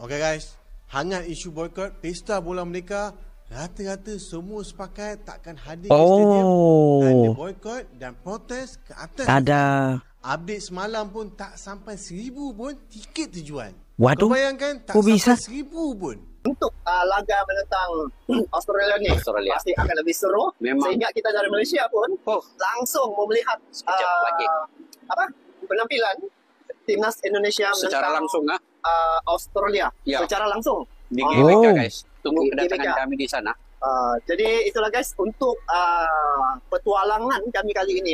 Okay guys, hangat isu boykot Pesta Bola Merdeka. Rata-rata semua sepakat takkan hadir ke stadium kerana boykot dan protes ke atas. Ada update semalam pun tak sampai 1,000 pun tiket terjual. Waduh, Kau bayangkan tak kok bisa? sampai 1,000 pun. Untuk laga menentang Australia ni pasti akan lebih seru. Memang. Sehingga kita dari Malaysia pun langsung melihat penampilan timnas Indonesia secara langsung Australia secara langsung di GBK guys. Tunggu kedatangan kami di sana. Jadi itulah guys untuk petualangan kami kali ini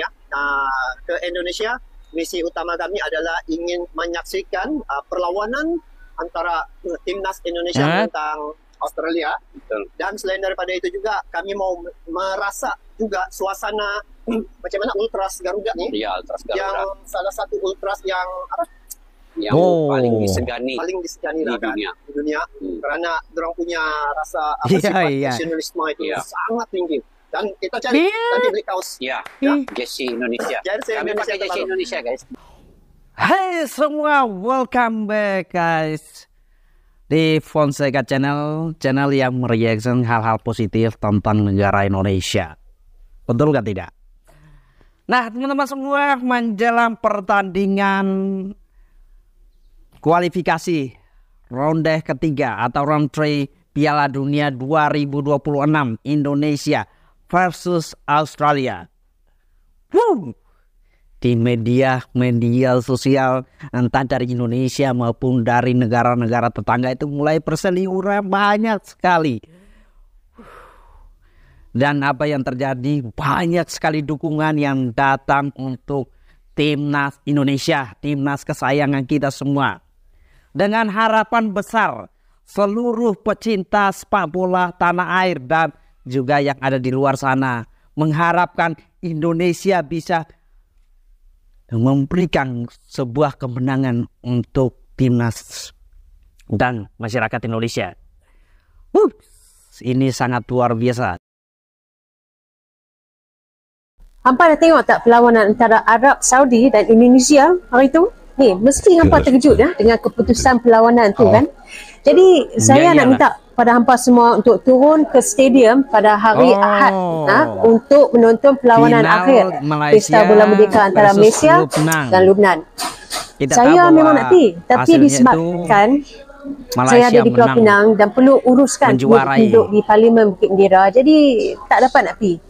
ke Indonesia. Misi utama kami adalah ingin menyaksikan perlawanan antara timnas Indonesia tentang Australia. Betul. Dan selain daripada itu juga kami mau merasa juga suasana macam mana Ultras Garuda ni. Ya, Ultras Garuda. Yang salah satu Ultras yang yang paling disegani di dunia. Kerana dorang punya rasa sifat nasionalisme itu sangat tinggi. Dan kita cari nanti beli kaos. Ya. Jersey Indonesia. Kami pakai jersey Indonesia guys. Hai semua, welcome back guys di Fonseca Channel yang mereaction hal-hal positif tentang negara Indonesia. Betul kan tidak? Nah teman-teman semua, menjelang pertandingan kualifikasi ronde ketiga atau round 3 Piala Dunia 2026 Indonesia versus Australia. Di media sosial entah dari Indonesia maupun dari negara-negara tetangga itu mulai berseliweran banyak sekali. Dan apa yang terjadi, banyak sekali dukungan yang datang untuk timnas Indonesia, timnas kesayangan kita semua. Dengan harapan besar seluruh pecinta sepak bola tanah air dan juga yang ada di luar sana mengharapkan Indonesia bisa memberikan sebuah kemenangan untuk timnas dan masyarakat Indonesia. Ini sangat luar biasa. Hampa dah tengok tak perlawanan antara Arab Saudi dan Indonesia hari itu? Ni, mesti hampa terkejut dengan keputusan perlawanan tu kan. Jadi saya nak minta pada hampa semua untuk turun ke stadium pada hari Ahad untuk menonton perlawanan akhir Pesta Bola Merdeka antara Malaysia dan Lubnan. Saya memang nak pergi, tapi disebabkan saya ada di Pulau Pinang dan perlu uruskan duduk di Parlimen Bukit Indira, jadi tak dapat nak pergi.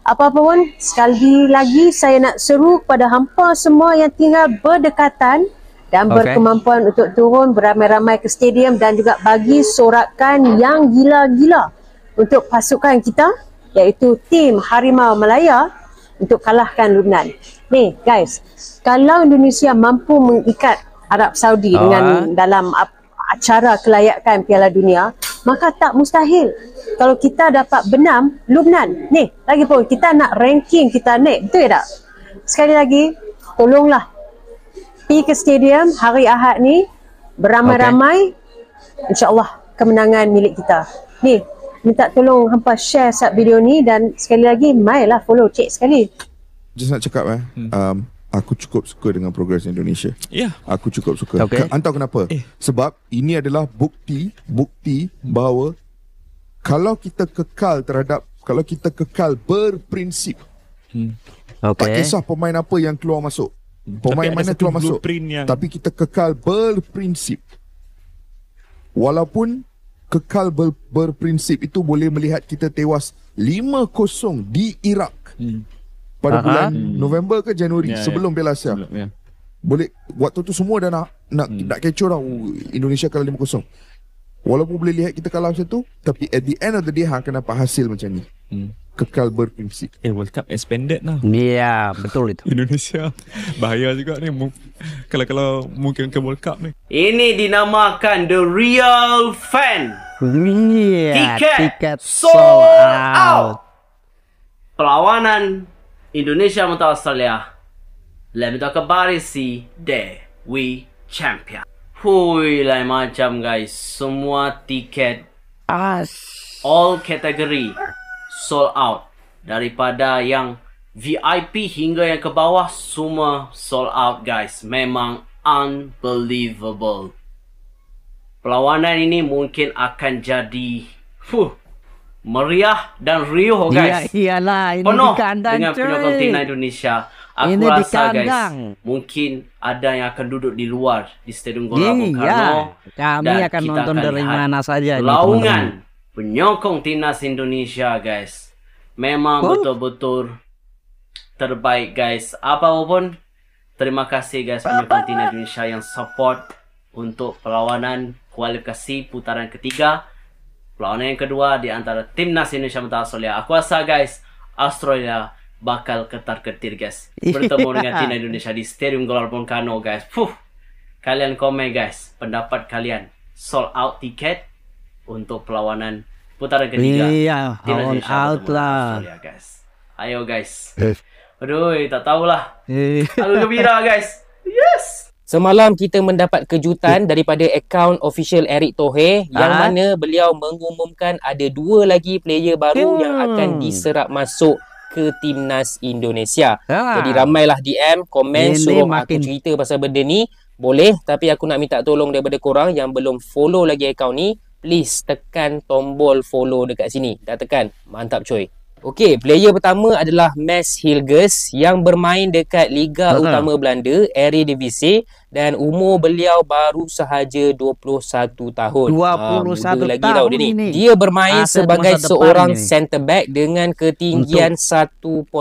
Apa-apa pun, sekali lagi saya nak seru kepada hampa semua yang tinggal berdekatan dan berkemampuan untuk turun beramai-ramai ke stadium dan juga bagi sorakan yang gila-gila untuk pasukan kita, iaitu tim Harimau Malaya, untuk kalahkan Lubnan. Ni guys, kalau Indonesia mampu mengikat Arab Saudi dengan dalam acara kelayakan Piala Dunia, maka tak mustahil kalau kita dapat benam Lubnan. Ni, lagi pun kita nak ranking kita naik, betul tak? Sekali lagi, tolonglah pergi ke stadium hari Ahad ni beramai-ramai, insya-Allah kemenangan milik kita. Ni, minta tolong hampa share video ni dan sekali lagi mailah follow cek sekali. Just nak cakap aku cukup suka dengan progres Indonesia. Aku cukup suka. Entah kenapa. Sebab ini adalah bukti bahawa kalau kita kekal berprinsip, tak kisah pemain apa yang keluar masuk, pemain mana keluar masuk, tapi kita kekal berprinsip. Walaupun kekal berprinsip itu boleh melihat kita tewas 5-0 di Iraq pada bulan November ke Januari sebelum Piala Asia. Boleh, waktu tu semua dah nak kecoh dah, Indonesia kalah 5-0. Walaupun boleh lihat kita kalah macam tu, tapi at the end of the day akan dapat hasil macam ni. Kekal berprinsip. World Cup expanded lah. Ya, betul itu. Indonesia bahaya juga ni kalau mungkin ke World Cup ni. Ini dinamakan The Real Fan. Tiket sold out. Perlawanan Indonesia melawan Australia. Let me talk about it, see there we champion. Hui, lain macam guys. Semua tiket all category sold out. Daripada yang VIP hingga yang ke bawah, semua sold out guys. Memang unbelievable. perlawanan ini mungkin akan jadi meriah dan riuh guys. Iyalah, ini penuh di kandang, dengan penyokong timnas Indonesia. Aku ini rasa guys, mungkin ada yang akan duduk di luar di Stadium Gelora Bung Karno. Kami akan nonton dari mana saja. Laungan penyokong timnas Indonesia guys, memang betul-betul terbaik guys. Apapun, terima kasih guys penyokong timnas Indonesia yang support untuk perlawanan kualifikasi putaran ketiga. Perlawanan yang kedua di antara timnas Indonesia melawan Australia. Aku rasa guys, Australia bakal ketar-ketir guys. Bertemu dengan timnas Indonesia di Stadium Gelora Bung Karno guys. Kalian komen guys, pendapat kalian. Sold out tiket untuk perlawanan putaran ketiga. Iya, timnas Indonesia out lah. Australia guys. Ayo guys. Aduh, tak tahulah. Aku gembira guys. Yes. Semalam kita mendapat kejutan daripada akaun official Eric Thohir yang mana beliau mengumumkan ada 2 lagi player baru yang akan diserap masuk ke timnas Indonesia. Jadi ramailah DM, komen, suruh aku cerita pasal benda ni. Boleh, tapi aku nak minta tolong daripada korang yang belum follow lagi akaun ni, please tekan tombol follow dekat sini. Dah tekan? Mantap coy. Okey, player pertama adalah Mads Hilgers yang bermain dekat Liga Utama Belanda, Eredivisie, dan umur beliau baru sahaja 21 tahun. 21 lagi tahun tau dia ni. Dia bermain sebagai seorang centre back dengan ketinggian 1.85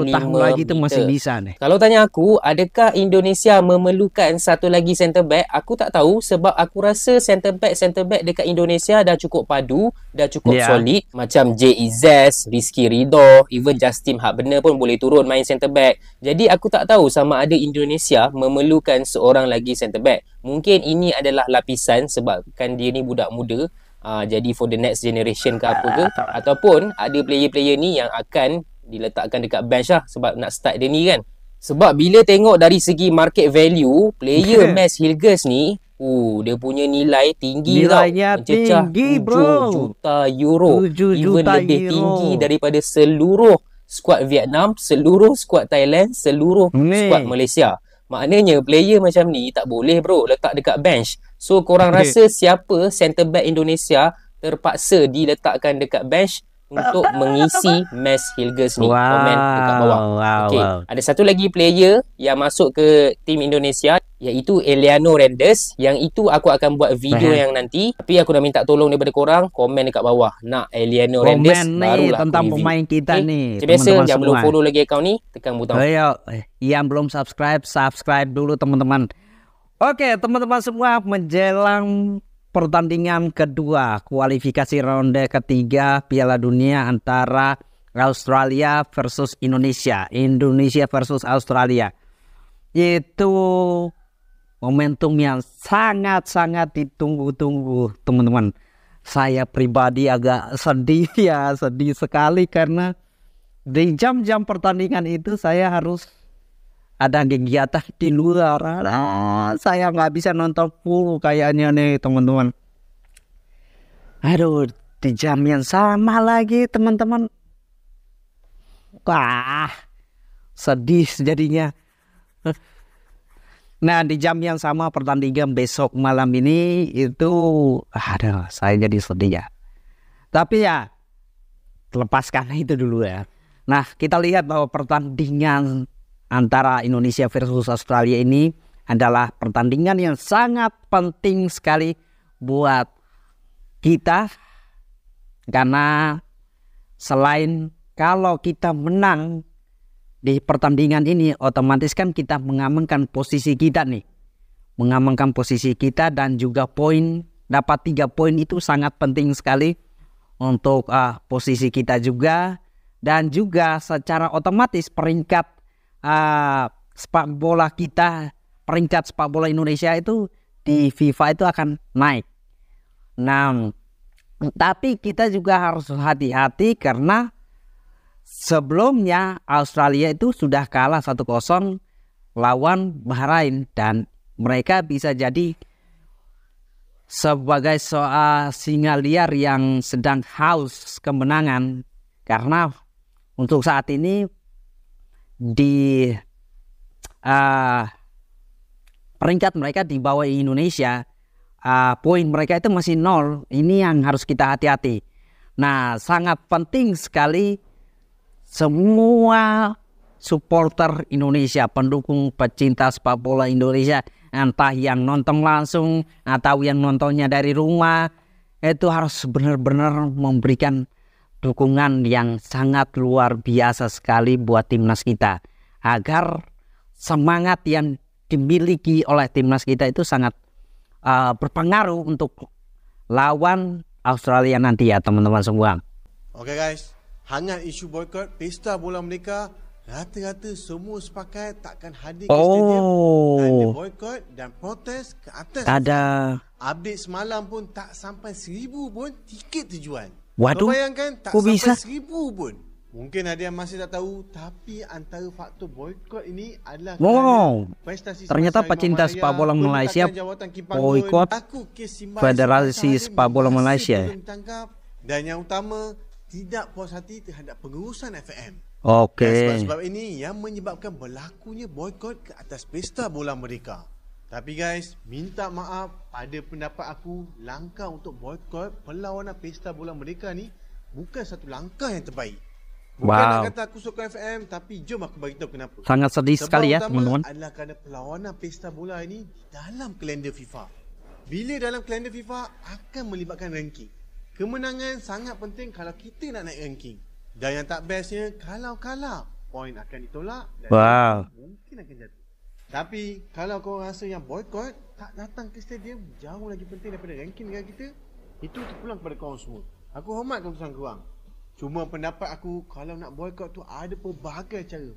tahun lagi tu masih bisa nih. Kalau tanya aku, adakah Indonesia memerlukan satu lagi centre back? Aku tak tahu sebab aku rasa centre back dekat Indonesia dah cukup padu, dah cukup solid. Macam J. Izzaz, Rizky Ridho, even Justin Hak-Benar pun boleh turun main centre back. Jadi aku tak tahu sama ada Indonesia memerlukan seorang lagi centre back. Mungkin ini adalah lapisan sebab kan dia ni budak muda. Jadi for the next generation ke apa ke, ataupun ada player-player ni yang akan diletakkan dekat bench lah sebab nak start dia ni kan. Sebab bila tengok dari segi market value, player Mads Hilgers ni dia punya nilai tinggi tau. Mencecah tinggi, 7 juta euro. 7 Even juta lebih euro. tinggi daripada seluruh skuad Vietnam, seluruh skuad Thailand, seluruh skuad Malaysia. Maknanya player macam ni tak boleh bro letak dekat bench. So korang rasa siapa centre back Indonesia terpaksa diletakkan dekat bench untuk mengisi Mads Hilgers ni? Komen dekat bawah. Okay. Ada satu lagi player yang masuk ke tim Indonesia iaitu Eliano Rendes. Yang itu aku akan buat video yang nanti. Tapi aku dah minta tolong daripada korang, komen dekat bawah. Nak Eliano Rendes barulah tentang aku review. pemain kita nih. Macam biasa, jangan belum follow lagi akaun ni, tekan butang. Yang belum subscribe dulu teman-teman. Oke teman-teman semua, menjelang pertandingan kedua kualifikasi ronde ketiga Piala Dunia antara Australia versus Indonesia, Indonesia versus Australia, itu momentum yang sangat-sangat ditunggu-tunggu teman-teman. Saya pribadi agak sedih sedih sekali karena di jam-jam pertandingan itu saya harus ada kegiatan di luar. Saya nggak bisa nonton full kayaknya nih teman-teman. Aduh, di jam yang sama lagi teman-teman. Wah, sedih jadinya. Nah, di jam yang sama pertandingan besok malam ini itu, saya jadi sedih ya. Tapi ya, lepaskan itu dulu ya. Nah, kita lihat bahwa pertandingan antara Indonesia versus Australia ini adalah pertandingan yang sangat penting sekali buat kita. Karena selain kalau kita menang di pertandingan ini, otomatis kan kita mengamankan posisi kita nih. Mengamankan posisi kita dan juga poin, dapat 3 poin itu sangat penting sekali untuk posisi kita juga. Dan juga secara otomatis peringkat sepak bola kita, peringkat sepak bola Indonesia itu di FIFA itu akan naik. Nah, tapi kita juga harus hati-hati karena sebelumnya Australia itu sudah kalah 1-0 lawan Bahrain dan mereka bisa jadi sebagai singa liar yang sedang haus kemenangan karena untuk saat ini di peringkat mereka di bawah Indonesia poin mereka itu masih 0. Ini yang harus kita hati-hati. Nah, sangat penting sekali semua supporter Indonesia, pendukung pecinta sepak bola Indonesia, entah yang nonton langsung atau yang nontonnya dari rumah, itu harus benar-benar memberikan dukungan yang sangat luar biasa sekali buat timnas kita, agar semangat yang dimiliki oleh timnas kita itu sangat berpengaruh untuk lawan Australia nanti ya teman-teman semua. Oke guys, hangat isu boykot Pesta Bola Merdeka, rata-rata semua sepakat takkan hadir ke stadium. Ada boykot dan protes ke atas. Ada update semalam pun tak sampai 1,000 pun tiket terjual. Waduh, kau bayangkan tak kok sampai bisa? 1,000 pun. Mungkin ada yang masih tak tahu, tapi antara faktor boykot ini adalah prestasi ternyata pecinta sepak bola Malaysia boykot Federasi Sepak Bola Malaysia. Dan yang utama, tidak puas hati terhadap pengurusan FAM. Oke. Sebab ini yang menyebabkan berlakunya boykot ke atas Pesta Bola Merdeka. Tapi guys, minta maaf, pada pendapat aku, langkah untuk boykot perlawanan Pesta Bola Merdeka ni bukan satu langkah yang terbaik. Bukan nak kata aku suka FAM, tapi jom aku beritahu kenapa. Sangat sedih sekali ya teman-teman. Adalah kerana perlawanan Pesta Bola ini dalam kalender FIFA. Bila dalam kalender FIFA akan melibatkan ranking. Kemenangan sangat penting kalau kita nak naik ranking. Dan yang tak bestnya, kalau kalah, poin akan ditolak dan mungkin akan jatuh. Tapi kalau kau rasa yang boykot tak datang ke stadium jauh lagi penting daripada ranking negara kita, itu terpulang kepada korang semua. Aku hormat keputusan korang. Cuma pendapat aku, kalau nak boykot tu ada pelbagai cara.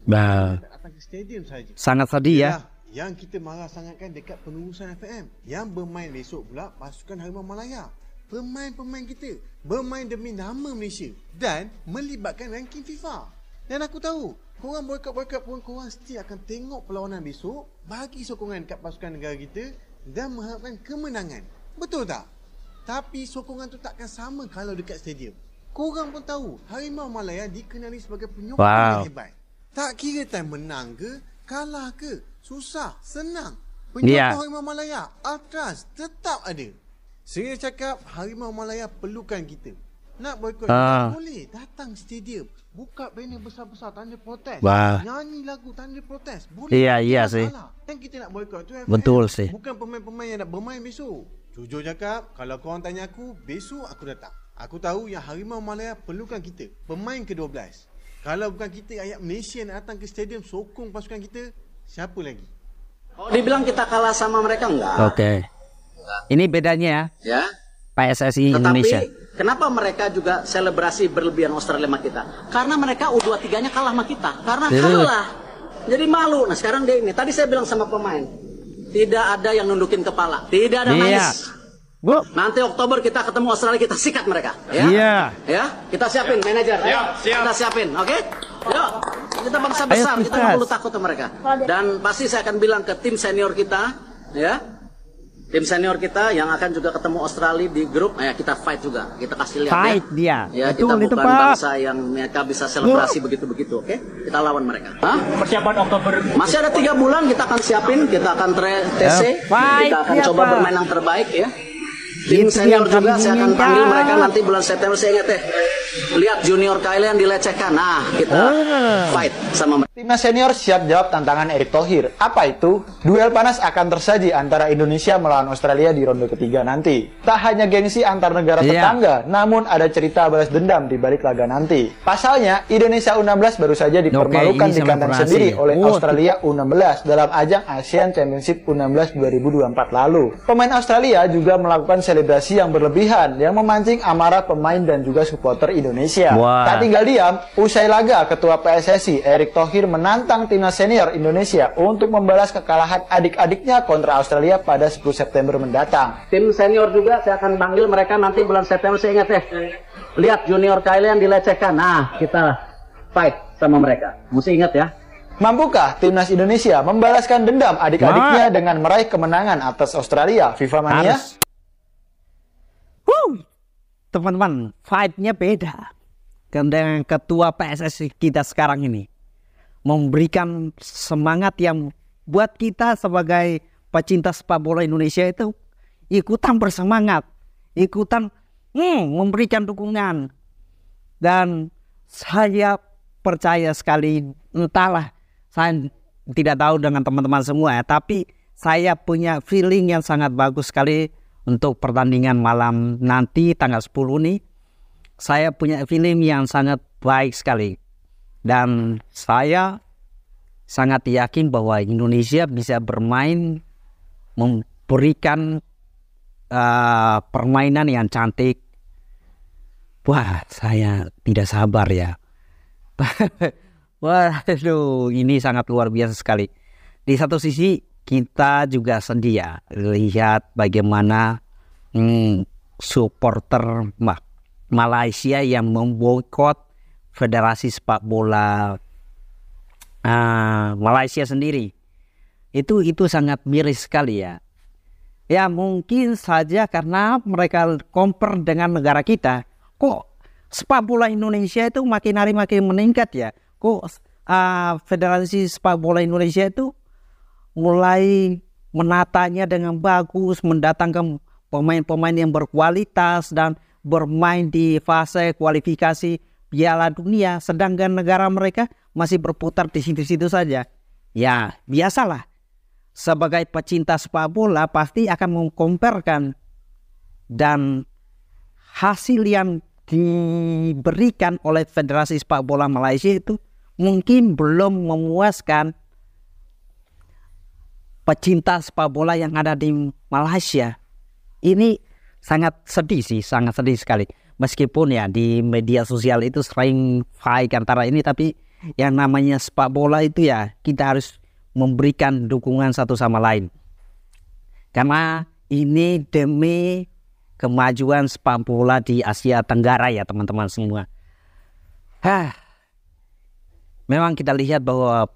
Tak datang ke stadium saja. Sangat sedih ya. Yang kita marah sangat kan dekat pengurusan FAM. Yang bermain besok pula pasukan Harimau Malaya. Pemain-pemain kita bermain demi nama Malaysia dan melibatkan ranking FIFA. Dan aku tahu, korang boykot-boykot pun korang still akan tengok perlawanan besok, bagi sokongan dekat pasukan negara kita dan mengharapkan kemenangan. Betul tak? Tapi sokongan tu takkan sama kalau dekat stadium. Korang pun tahu, Harimau Malaya dikenali sebagai penyokong yang hebat. Tak kira time menang ke, kalah ke, susah, senang, penyokong Harimau Malaya, Ultras tetap ada. Saya cakap Harimau Malaya perlukan kita. Nak boykot boleh, datang stadium, buka banner besar-besar tanda protes, nyanyi lagu tanda protes, boleh. Iya sih. Yang kita nak boykot tu betul sih. Bukan pemain-pemain yang nak bermain besok. Jujur cakap, kalau korang tanya aku, besok aku datang. Aku tahu yang Harimau Malaya perlukan kita, pemain ke-12. Kalau bukan kita, rakyat Malaysia nak datang ke stadium sokong pasukan kita, siapa lagi? Kalau dibilang kita kalah sama mereka, enggak. Oke. Ini bedanya ya. PSSI Indonesia. Tetapi kenapa mereka juga selebrasi berlebihan Australia sama kita? Karena mereka U23-nya kalah sama kita. Karena kalah. Jadi malu. Nah sekarang dia ini. Tadi saya bilang sama pemain, tidak ada yang nundukin kepala. Tidak ada nangis. Nanti Oktober kita ketemu Australia, kita sikat mereka. Ya, kita siapin manajer. Kita siapin, oke? Yuk, kita bangsa besar, kita nggak perlu takut sama mereka. Dan pasti saya akan bilang ke tim senior kita, ya, tim senior kita yang akan juga ketemu Australia di grup, kita fight juga, kita kasih lihat. Fight dia. Ya, kita bukan bangsa yang mereka bisa selebrasi begitu-begitu, oke? Kita lawan mereka. Persiapan Oktober. Masih ada 3 bulan, kita akan siapin, kita akan TC, kita akan coba bermain yang terbaik, ya. Tim senior juga saya akan panggil mereka nanti bulan September. Saya ingat lihat junior kalian dilecehkan. Nah, kita fight sama mereka. Timnas senior siap jawab tantangan Erick Thohir. Apa itu? Duel panas akan tersaji antara Indonesia melawan Australia di ronde ketiga nanti. Tak hanya gengsi antar negara tetangga, namun ada cerita balas dendam di balik laga nanti. Pasalnya, Indonesia U16 baru saja dipermalukan di kandang sendiri oleh Australia U16 dalam ajang Asian Championship U16 2024 lalu. Pemain Australia juga melakukan selebrasi yang berlebihan yang memancing amarah pemain dan juga supporter Indonesia. Tak tinggal diam, usai laga Ketua PSSI Erick Thohir menantang timnas senior Indonesia untuk membalas kekalahan adik-adiknya kontra Australia pada 10 September mendatang. Tim senior juga saya akan panggil mereka nanti bulan September. Saya ingat lihat junior kalian dilecehkan. Nah, kita fight sama mereka. Mesti ingat ya. Mampukah timnas Indonesia membalaskan dendam adik-adiknya dengan meraih kemenangan atas Australia? FIFA Mania? Teman-teman, fight-nya beda dengan ketua PSSI kita sekarang ini. Memberikan semangat yang buat kita sebagai pecinta sepak bola Indonesia ikutan bersemangat, ikutan memberikan dukungan. Dan saya percaya sekali, entahlah, saya tidak tahu dengan teman-teman semua ya, tapi saya punya feeling yang sangat bagus sekali untuk pertandingan malam nanti tanggal 10 nih. Saya punya feeling yang sangat baik sekali. Dan saya sangat yakin bahwa Indonesia bisa bermain, memberikan permainan yang cantik. Wah, saya tidak sabar ya. Waduh, ini sangat luar biasa sekali. Di satu sisi kita juga sedih ya, lihat bagaimana supporter Malaysia yang memboikot Federasi Sepak Bola Malaysia sendiri. Itu sangat miris sekali ya. Ya mungkin saja karena mereka compare dengan negara kita. Kok sepak bola Indonesia itu makin hari makin meningkat ya? Kok Federasi Sepak Bola Indonesia itu mulai menatanya dengan bagus, mendatangkan pemain-pemain yang berkualitas dan bermain di fase kualifikasi Piala Dunia, sedangkan negara mereka masih berputar di situ-situ saja. Ya, biasalah. Sebagai pecinta sepak bola pasti akan mengkomparkan, dan hasil yang diberikan oleh Federasi Sepak Bola Malaysia itu mungkin belum memuaskan pecinta sepak bola yang ada di Malaysia. Ini sangat sedih sih, sangat sedih sekali. Meskipun ya di media sosial itu sering fight antara ini, tapi yang namanya sepak bola itu ya kita harus memberikan dukungan satu sama lain. Karena ini demi kemajuan sepak bola di Asia Tenggara ya teman-teman semua. Memang kita lihat bahwa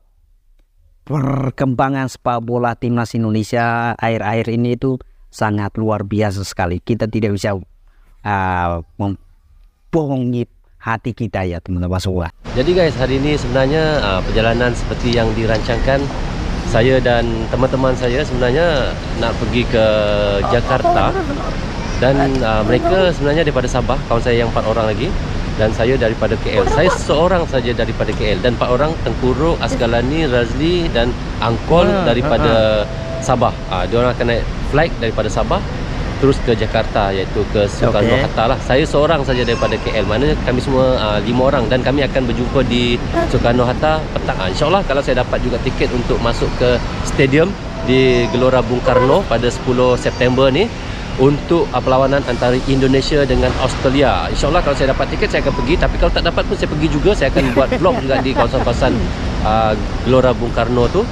perkembangan sepak bola timnas Indonesia akhir-akhir ini itu sangat luar biasa sekali. Kita tidak bisa membohongi hati kita ya teman-teman semua. Jadi guys, hari ini sebenarnya perjalanan seperti yang dirancangkan, saya dan teman-teman saya sebenarnya nak pergi ke Jakarta, dan mereka sebenarnya daripada Sabah, kawan saya yang 4 orang lagi, dan saya daripada KL. Saya seorang saja daripada KL, dan 4 orang Tengkuruk, Asgalani, Razli dan Angkol daripada Sabah. Diorang akan naik flight daripada Sabah terus ke Jakarta, iaitu ke Soekarno-Hatta lah. Saya seorang saja daripada KL. Maknanya kami semua 5 orang, dan kami akan berjumpa di Soekarno-Hatta petang. InsyaAllah kalau saya dapat juga tiket untuk masuk ke stadium di Gelora Bung Karno pada 10 September ni untuk perlawanan antara Indonesia dengan Australia. InsyaAllah kalau saya dapat tiket saya akan pergi, tapi kalau tak dapat pun saya pergi juga. Saya akan buat vlog juga di kawasan-kawasan Gelora Bung Karno tu,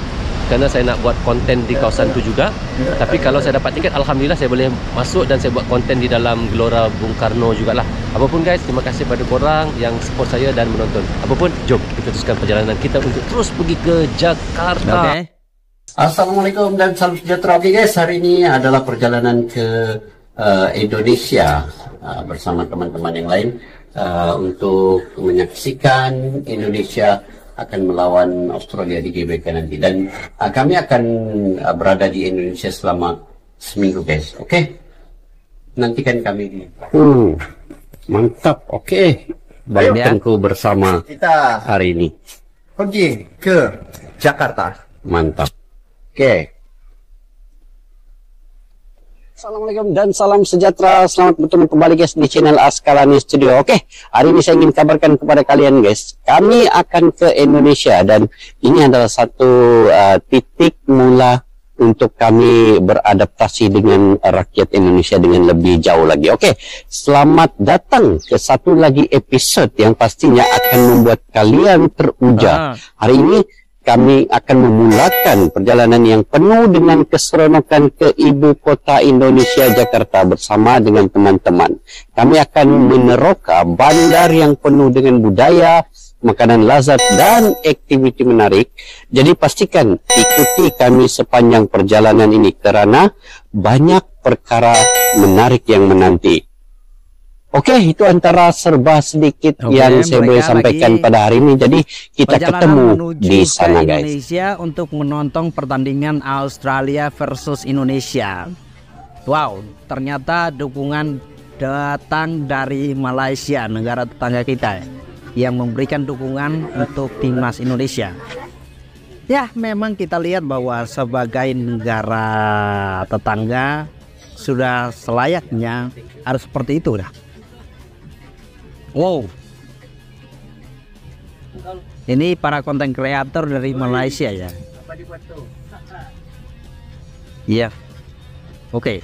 kerana saya nak buat konten di kawasan tu juga. Tapi kalau saya dapat tiket, Alhamdulillah saya boleh masuk dan saya buat konten di dalam Gelora Bung Karno jugalah. Apapun guys, terima kasih pada korang yang support saya dan menonton. Apapun, jom kita teruskan perjalanan kita untuk terus pergi ke Jakarta. Assalamualaikum dan salam sejahtera. Oke guys, hari ini adalah perjalanan ke Indonesia bersama teman-teman yang lain untuk menyaksikan Indonesia akan melawan Australia di GBK nanti, dan kami akan berada di Indonesia selama seminggu guys. Oke, nantikan kami. Mantap. Oke, barengku bersama kita hari ini pergi ke Jakarta. Mantap. Oke. Assalamualaikum dan salam sejahtera. Selamat bertemu kembali guys di channel Askalani Studio. Oke, hari ini saya ingin kabarkan kepada kalian guys, kami akan ke Indonesia, dan ini adalah satu titik mula untuk kami beradaptasi dengan rakyat Indonesia dengan lebih jauh lagi. Oke, selamat datang ke satu lagi episode yang pastinya akan membuat kalian teruja. Hari ini kami akan memulakan perjalanan yang penuh dengan keseronokan ke ibu kota Indonesia, Jakarta, bersama dengan teman-teman. Kami akan meneroka bandar yang penuh dengan budaya, makanan lazat dan aktiviti menarik. Jadi pastikan ikuti kami sepanjang perjalanan ini, kerana banyak perkara menarik yang menanti. Oke, itu antara serba sedikit yang saya boleh sampaikan pada hari ini. Jadi kita ketemu di sana guys. Indonesia untuk menonton pertandingan Australia versus Indonesia. Wow, ternyata dukungan datang dari Malaysia, negara tetangga kita yang memberikan dukungan untuk timnas Indonesia. Ya, memang kita lihat bahwa sebagai negara tetangga sudah selayaknya harus seperti itu dah. Wow. Ini para konten kreator dari Malaysia ya. Iya. Oke.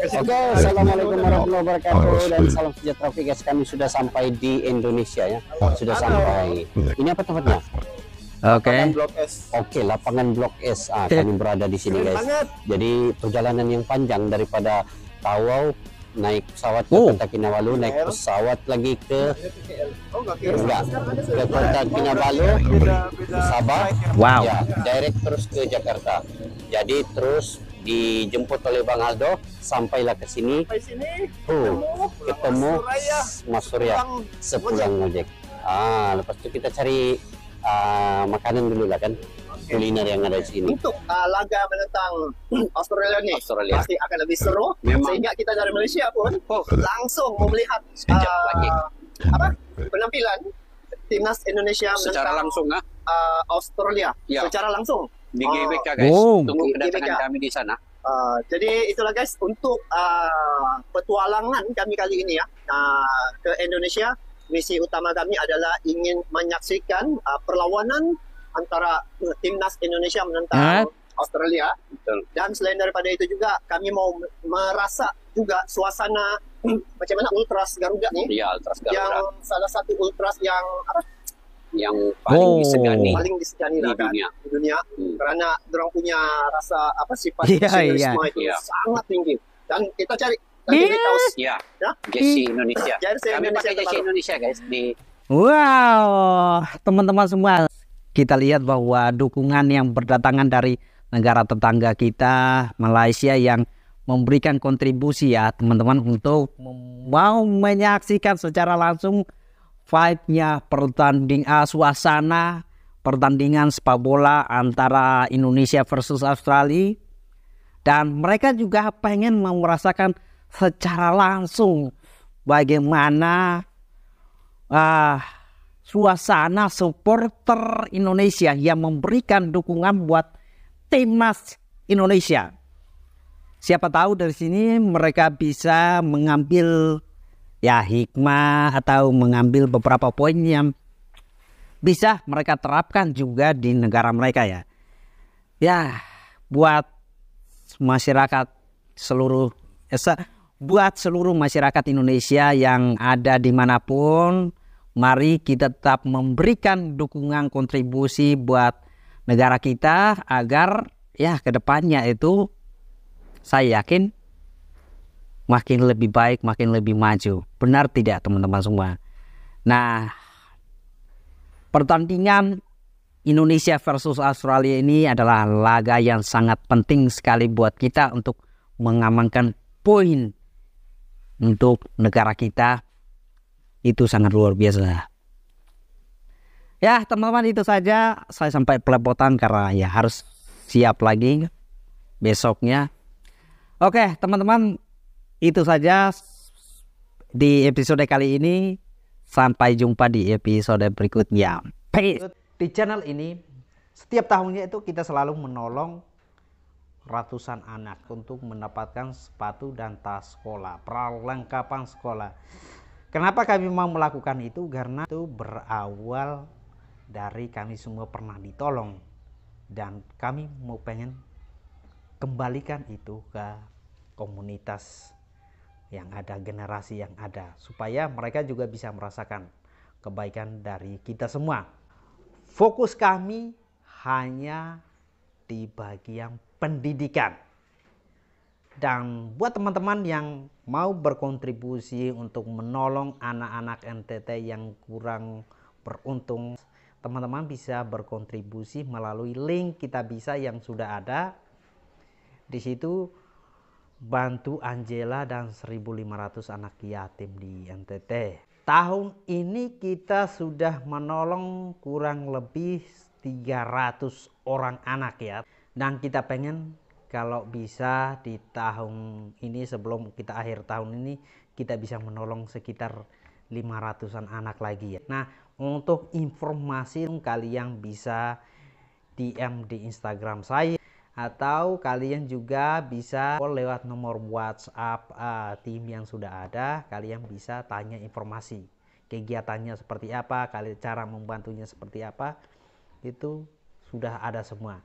Oke, assalamualaikum warahmatullahi wabarakatuh dan salam sejahtera. Oke guys, kami sudah sampai di Indonesia ya. Sudah sampai. Ini apa tempatnya? Oke. Oke, lapangan Blok S. Kami berada di sini guys. Jadi perjalanan yang panjang daripada Tawau naik pesawat ke Kota Kinabalu, naik pesawat lagi ke Kota Kinabalu, Sabah. Wow. Ya, direct terus ke Jakarta. Jadi terus dijemput oleh Bang Aldo, sampailah ke sini. Ketemu Mas Surya sepulang ojek. Lepas itu kita cari makanan dulu lah kan, kuliner yang ada di sini. Untuk laga menentang Australia nih pasti akan lebih seru. Sehingga kita dari Malaysia pun langsung melihat penampilan timnas Indonesia secara langsung Australia secara langsung di GBK guys. Tunggu kedatangan kami di sana. Jadi itulah guys untuk petualangan kami kali ini ya ke Indonesia. Misi utama kami adalah ingin menyaksikan perlawanan antara timnas Indonesia menentang Australia. Dan selain daripada itu juga kami mau merasa juga suasana macam mana Ultras Garuda nih. Iya, Ultras Garuda. Yang salah satu Ultras yang yang paling disegani di dunia, karena orang punya rasa sifat nasionalisme itu sangat tinggi. Dan kita cari jersey Indonesia. Kami pakai jersey Indonesia guys di. Wow, teman-teman semua, kita lihat bahwa dukungan yang berdatangan dari negara tetangga kita, Malaysia, yang memberikan kontribusi ya teman-teman untuk mau menyaksikan secara langsung vibe-nya suasana pertandingan sepak bola antara Indonesia versus Australia. Dan mereka juga pengen merasakan secara langsung bagaimana suasana supporter Indonesia yang memberikan dukungan buat timnas Indonesia. Siapa tahu dari sini mereka bisa mengambil hikmah atau mengambil beberapa poin yang bisa mereka terapkan juga di negara mereka ya. Ya, buat masyarakat buat seluruh masyarakat Indonesia yang ada dimanapun, mari kita tetap memberikan dukungan kontribusi buat negara kita agar kedepannya itu saya yakin makin lebih baik, makin lebih maju. Benar tidak teman-teman semua? Nah, pertandingan Indonesia versus Australia ini adalah laga yang sangat penting sekali buat kita untuk mengamankan poin untuk negara kita. Itu sangat luar biasa. Ya teman-teman, itu saja. Saya sampai pelepotan karena harus siap lagi besoknya. Oke teman-teman, itu saja di episode kali ini. Sampai jumpa di episode berikutnya. Peace. Di channel ini setiap tahunnya itu kita selalu menolong ratusan anak untuk mendapatkan sepatu dan tas sekolah, perlengkapan sekolah. Kenapa kami mau melakukan itu? Karena itu berawal dari kami semua pernah ditolong dan kami mau pengen kembalikan itu ke komunitas yang ada, generasi yang ada, supaya mereka juga bisa merasakan kebaikan dari kita semua. Fokus kami hanya di bagian pendidikan. Dan buat teman-teman yang mau berkontribusi untuk menolong anak-anak NTT yang kurang beruntung, teman-teman bisa berkontribusi melalui link Kitabisa yang sudah ada. Di situ bantu Angela dan 1.500 anak yatim di NTT. Tahun ini kita sudah menolong kurang lebih 300 orang anak ya. Dan kita pengen kalau bisa di tahun ini, sebelum kita akhir tahun ini, kita bisa menolong sekitar 500-an anak lagi ya. Nah, untuk informasi kalian bisa DM di Instagram saya, atau kalian juga bisa lewat nomor WhatsApp tim yang sudah ada. Kalian bisa tanya informasi kegiatannya seperti apa, cara membantunya seperti apa, itu sudah ada semua.